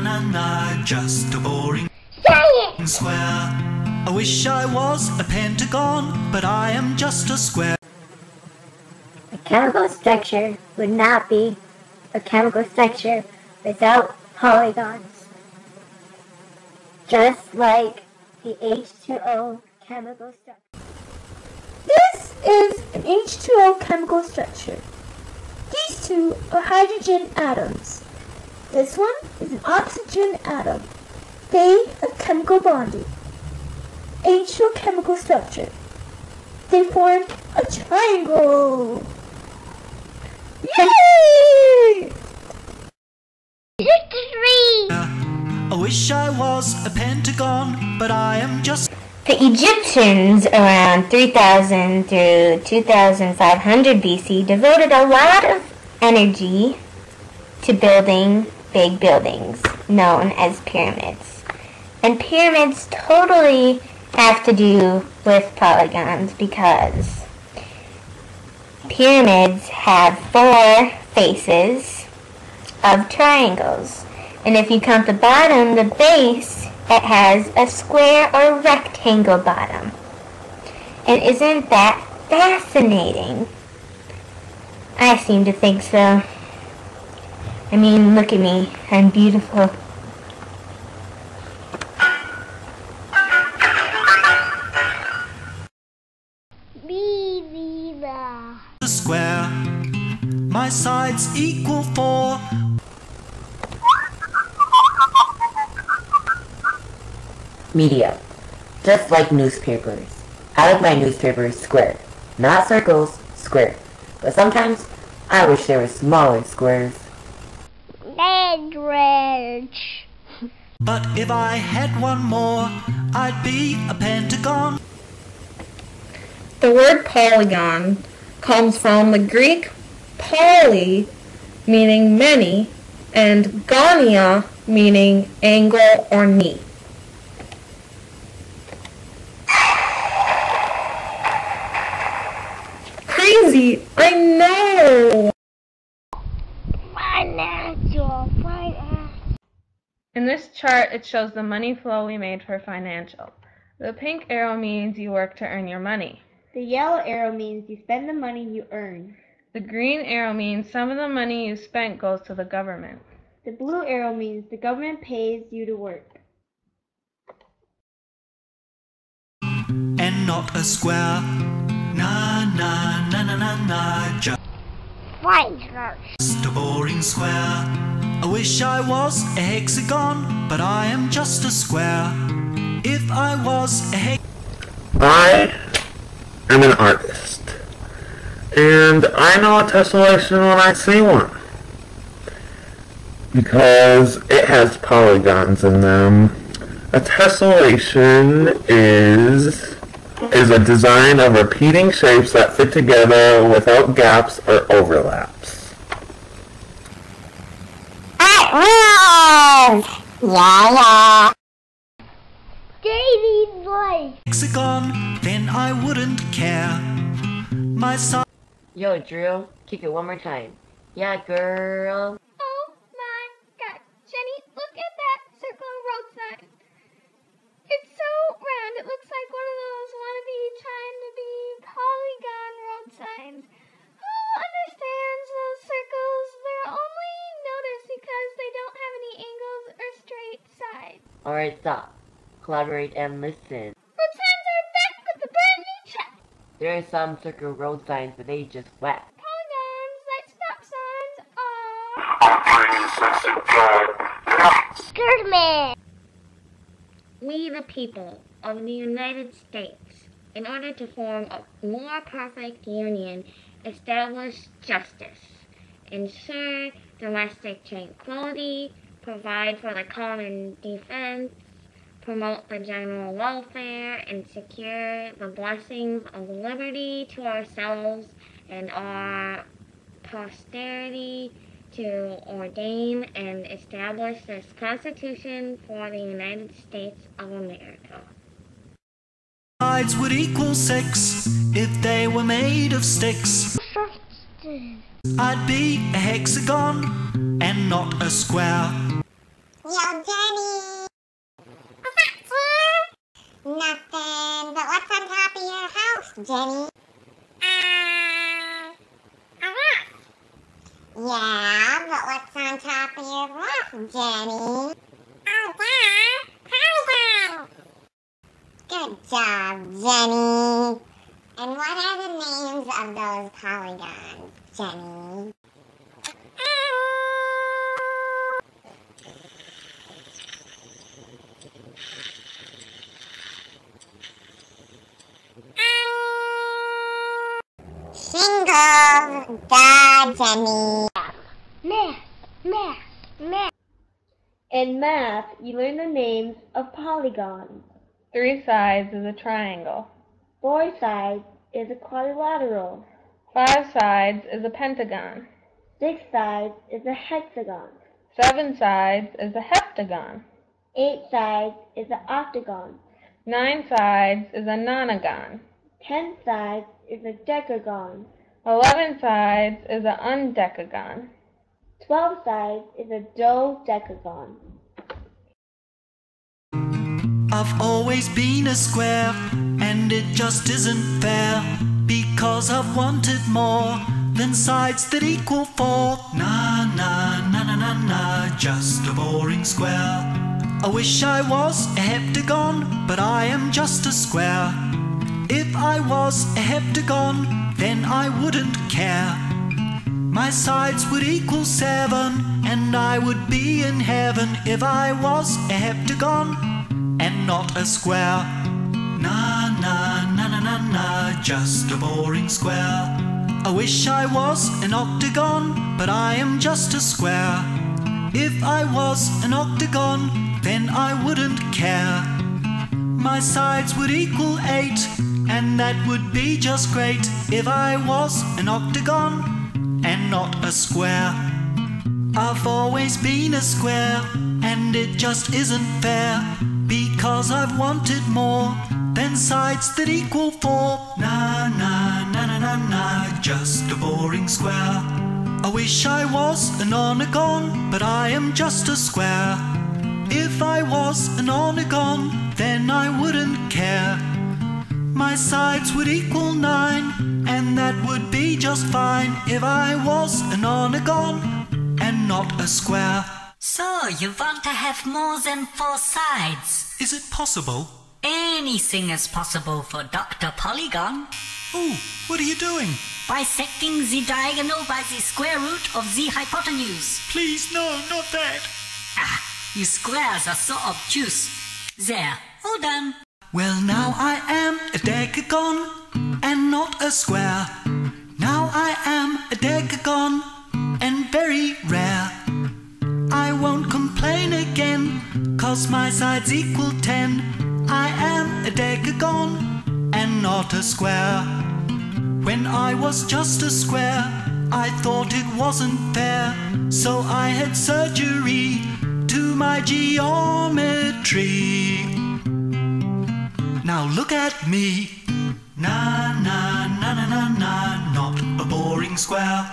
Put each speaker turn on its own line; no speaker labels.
na na, just a boring square. I wish I was a pentagon, but I am just a square.
A chemical structure would not be a chemical structure without polygons. Just like the H2O chemical structure.
This is an H2O chemical structure. These two are hydrogen atoms. This one is an oxygen atom. They are chemical bonding. H2O chemical structure. They form a triangle. Yay!
Victory!
I wish I was a pentagon, but I am just...
The Egyptians around 3000 through 2500 BC devoted a lot of energy to building big buildings known as pyramids. And pyramids totally have to do with polygons because pyramids have 4 faces of triangles. And if you count the bottom, the base, it has a square or rectangle bottom. And isn't that fascinating? I seem to think so. I mean, look at me. I'm beautiful.
a square. My sides equal 4.
Media. Just like newspapers. I like my newspapers square. Not circles, square. But sometimes, I wish there were smaller squares.
Language.
But if I had one more, I'd be a pentagon.
The word polygon comes from the Greek poly, meaning many, and gonia, meaning angle or knee. Crazy, I know!
Financial.
In this chart, it shows the money flow we made for financial. The pink arrow means you work to earn your money.
The yellow arrow means you spend the money you earn.
The green arrow means some of the money you spent goes to the government.
The blue arrow means the government pays you to work.
And not a square. Na na na na na na. Just a boring square. I wish I was a hexagon, but I am just a square. If I was a
I am an artist, and I know a tessellation when I see one, because it has polygons in them. A tessellation is a design of repeating shapes that fit together without gaps or overlaps.
Yeah. Davy's voice.
hexagon, then I wouldn't care. My side.
Yo, Drew, kick it one more time. Yeah, girl.
Oh my god, Jenny, look at that circle road sign. It's so round, it looks like one of those wannabe trying to be polygon road signs. Who understands those circles? They're only noticed because they don't have any angles or straight sides.
Alright, stop. Collaborate and listen.
Road signs are back with the brand new check.
There are some circle road signs, but they just whack.
Polygons like stop signs are...
Skirtman.
We, the people of the United States, in order to form a more perfect union, establish justice, ensure domestic tranquility, provide for the common defense, promote the general welfare, and secure the blessings of liberty to ourselves and our posterity, to ordain and establish this Constitution for the United States of America.
Sides would equal 6 if they were made of sticks. I'd be a hexagon and not a square.
Yo, Jenny! What's up, Tim? Nothing, but what's on top of your house, Jenny? A rock. Yeah, but what's on top of your roof, Jenny? Oh, Dad! Polygon! Good job, Jenny. And what are the names of those polygons, Jenny? Shingles, duh, Jenny. Math.
In math, you learn the names of polygons.
3 sides is a triangle.
4 sides is a quadrilateral.
5 sides is a pentagon.
6 sides is a hexagon.
7 sides is a heptagon.
8 sides is an octagon.
9 sides is a nonagon.
10 sides is a decagon.
11 sides is a undecagon.
12 sides is a dodecagon.
I've always been a square, and it just isn't fair, because I've wanted more than sides that equal 4. Nah, nah, nah, nah, nah, nah, just a boring square. I wish I was a heptagon, but I am just a square. If I was a heptagon, then I wouldn't care. My sides would equal 7, and I would be in heaven if I was a heptagon and not a square. Nah, nah, nah, nah, nah, nah, just a boring square. I wish I was an octagon, but I am just a square. If I was an octagon, then I wouldn't care. My sides would equal 8, and that would be just great if I was an octagon and not a square. I've always been a square, and it just isn't fair, because I've wanted more than sides that equal 4. Nah, nah, nah, nah, nah, nah, just a boring square. I wish I was an onagon, but I am just a square. If I was an onagon, then I wouldn't care. My sides would equal 9, and that would be just fine if I was an onagon and not a square.
So, you want to have more than 4 sides?
Is it possible?
Anything is possible for Dr. Polygon.
Oh, what are you doing?
Bisecting the diagonal by the square root of the hypotenuse.
Please, no, not that.
Ah, you squares are so obtuse. There, all done.
Well, now I am a decagon and not a square. Now I am a decagon and very rare. I won't complain again, 'cause my sides equal 10. I am a decagon and not a square. When I was just a square, I thought it wasn't fair, so I had surgery to my geometry. Now look at me. Nah, nah, nah, nah, nah, nah, not a boring square.